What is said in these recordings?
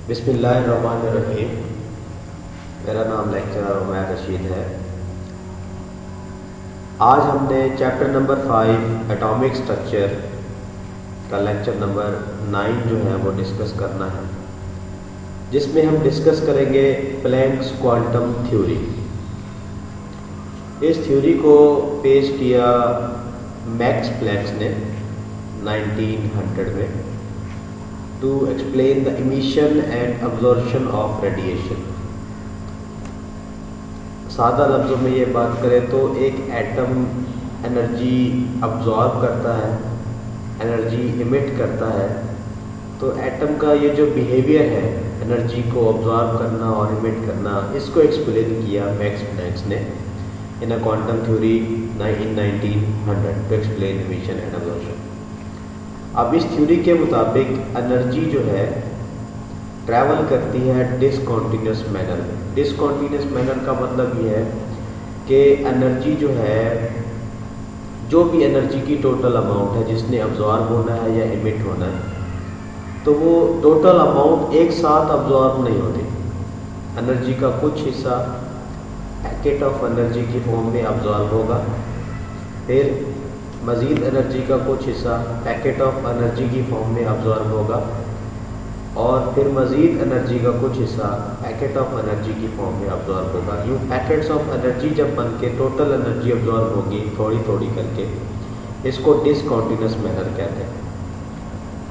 बिस्मिल्लाहिर्रहमानिर्रहीम। मेरा नाम लेक्चरर उमैर रशीद है। आज हमने चैप्टर नंबर 5 एटॉमिक स्ट्रक्चर का लेक्चर नंबर 9 जो है वो डिस्कस करना है, जिसमें हम डिस्कस करेंगे प्लैंक्स क्वांटम थ्योरी। इस थ्योरी को पेश किया मैक्स प्लैंक ने 1900 में to explain the emission and absorption of radiation. सादा लफ्ज़ों में ये बात करें तो एक एटम एनर्जी अब्जॉर्ब करता है, एनर्जी इमिट करता है। तो एटम का ये जो बिहेवियर है एनर्जी को अब्जॉर्ब करना और इमिट करना, इसको एक्सप्लेन किया मैक्स प्लैंक ने in a quantum theory in 1900 to explain emission and absorption. अब इस थ्योरी के मुताबिक एनर्जी जो है ट्रैवल करती है डिसकंटिन्यूस मैनर में। डिसकंटिन्यूस मैनर का मतलब ये है कि एनर्जी जो है, जो भी एनर्जी की टोटल अमाउंट है जिसने अब्जॉर्ब होना है या इमिट होना है, तो वो टोटल अमाउंट एक साथ अब्जॉर्ब नहीं होती। एनर्जी का कुछ हिस्सा पैकेट ऑफ एनर्जी की फॉर्म में अब्जॉर्ब होगा, फिर मज़ीद एनर्जी का कुछ हिस्सा पैकेट ऑफ एनर्जी की फॉर्म में अब्जॉर्ब होगा, और फिर मज़ीद एनर्जी का कुछ हिस्सा पैकेट ऑफ एनर्जी की फॉर्म में अब्जॉर्ब होगा। यूँ पैकेट्स ऑफ एनर्जी जब बन के टोटल एनर्जी अब्जॉर्ब होगी थोड़ी थोड़ी करके, इसको डिसकंटिन्यूस मैनर कहते हैं।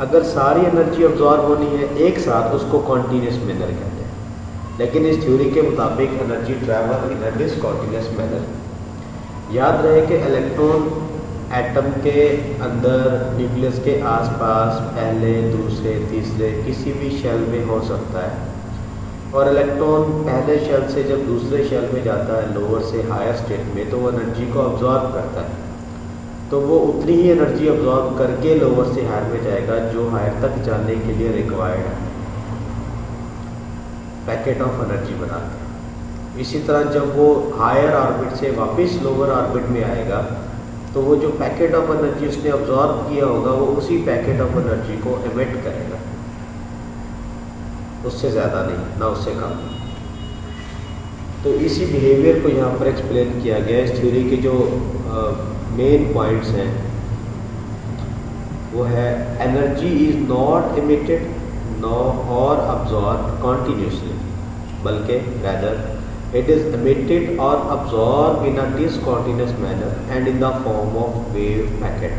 अगर सारी एनर्जी अब्जॉर्ब होनी है एक साथ, उसको कॉन्टीन्यूस मैनर कहते हैं। लेकिन इस थ्योरी के मुताबिक energy travel in a discontinuous manner. याद रहे कि इलेक्ट्रॉन एटम के अंदर न्यूक्लियस के आसपास पहले, दूसरे, तीसरे किसी भी शेल में हो सकता है, और इलेक्ट्रॉन पहले शेल से जब दूसरे शेल में जाता है लोअर से हायर स्टेट में, तो वो एनर्जी को अब्जॉर्ब करता है। तो वो उतनी ही एनर्जी अब्जॉर्ब करके लोअर से हायर में जाएगा जो हायर तक जाने के लिए रिक्वायर्ड है, पैकेट ऑफ एनर्जी बनाते हैं। इसी तरह जब वो हायर ऑर्बिट से वापस लोअर ऑर्बिट में आएगा, तो वो जो पैकेट ऑफ एनर्जी उसने अब्जॉर्ब किया होगा वो उसी पैकेट ऑफ एनर्जी को एमिट करेगा, उससे ज़्यादा नहीं, ना उससे कम। तो इसी बिहेवियर को यहाँ पर एक्सप्लेन किया गया। इस थ्योरी के जो मेन पॉइंट्स हैं वो है energy is not emitted no और अब्जॉर्ब कॉन्टीन्यूसली, बल्कि rather it is emitted or absorbed in a discontinuous manner and in the form of wave packet.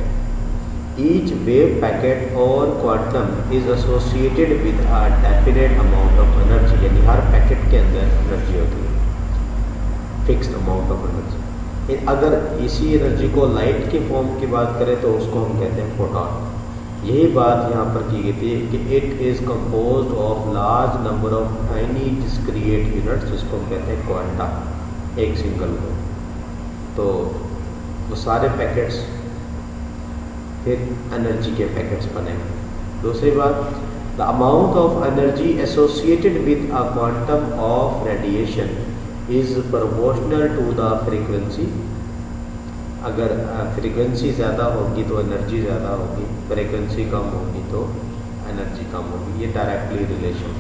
Each wave packet or quantum is associated with a definite amount of energy. यानी हर packet के अंदर energy होती है, fixed amount of energy. अगर इसी energy को light के form की बात करें तो उसको हम कहते हैं फोटॉन। यही बात यहाँ पर की गई थी कि it is composed of large number of tiny discrete units, जिसको हम कहते हैं क्वांटा, एक सिंगल को। तो वो सारे पैकेट्स फिर एनर्जी के पैकेट्स बनेंगे। दूसरी बात, the amount of energy associated with a quantum of radiation is proportional to the frequency. अगर फ्रीक्वेंसी ज़्यादा होगी तो एनर्जी ज़्यादा होगी, फ्रीक्वेंसी कम होगी तो एनर्जी कम होगी। ये डायरेक्टली रिलेशन।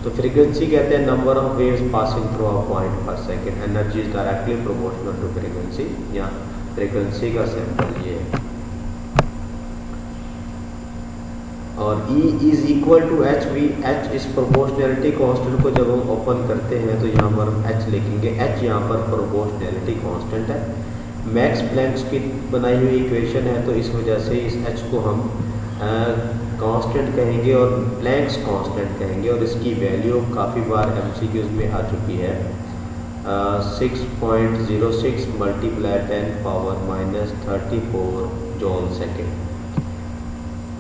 तो फ्रीक्वेंसी कहते हैं number of waves passing through a point per second. Energy is directly proportional to frequency. या फ्रीक्वेंसी का सिंबल ये है। और E is equal to H V. H इस प्रोपोर्शनैलिटी कांस्टेंट को जब हम ओपन करते हैं तो यहाँ पर हम एच लिखेंगे। एच यहाँ पर प्रोपोर्शनैलिटी कांस्टेंट है, मैक्स प्लैंक्स की बनाई हुई इक्वेशन है, तो इस वजह से इस एच को हम कांस्टेंट कहेंगे और प्लैंक्स कांस्टेंट कहेंगे। और इसकी वैल्यू काफ़ी बार एमसीक्यूज में आ चुकी है, 6.06 × 10⁻³ joule second.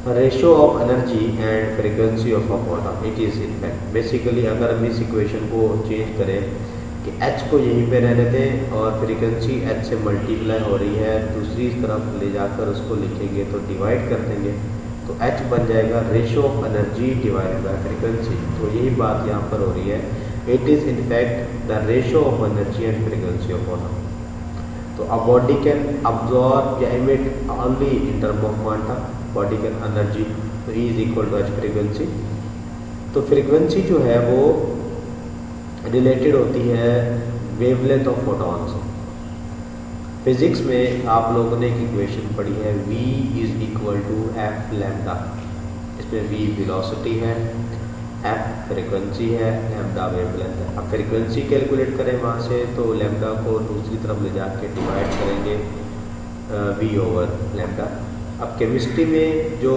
Ratio of energy and frequency of a quantum, it is in fact basically, अगर हम इस इक्वेशन को चेंज करें कि h को यहीं पे रहने दें और फ्रीक्वेंसी h से मल्टीप्लाई हो रही है, दूसरी तरफ ले जाकर उसको लिखेंगे तो डिवाइड कर देंगे, तो h बन जाएगा ratio of energy divided by frequency. तो यही बात यहाँ पर हो रही है, it is in fact the ratio of energy and frequency of quantum. तो अ बॉडी कैन अब्जॉर्ब या emit only in term of quantum, body can energy, तो E is equal to h frequency तो फ्रीक्वेंसी जो है वो related होती है wavelength of photon से। फिज़िक्स में आप लोगों ने एक इक्वेशन पढ़ी है v is equal to F lambda. इसमें v वेलोसिटी है, f फ्रीक्वेंसी है, लैम्डा वेवलेंथ है। अब फ्रीक्वेंसी कैलकुलेट करें वहाँ से तो लैम्डा को दूसरी तरफ ले जाके डिवाइड करेंगे v ओवर लैम्डा। अब केमिस्ट्री में जो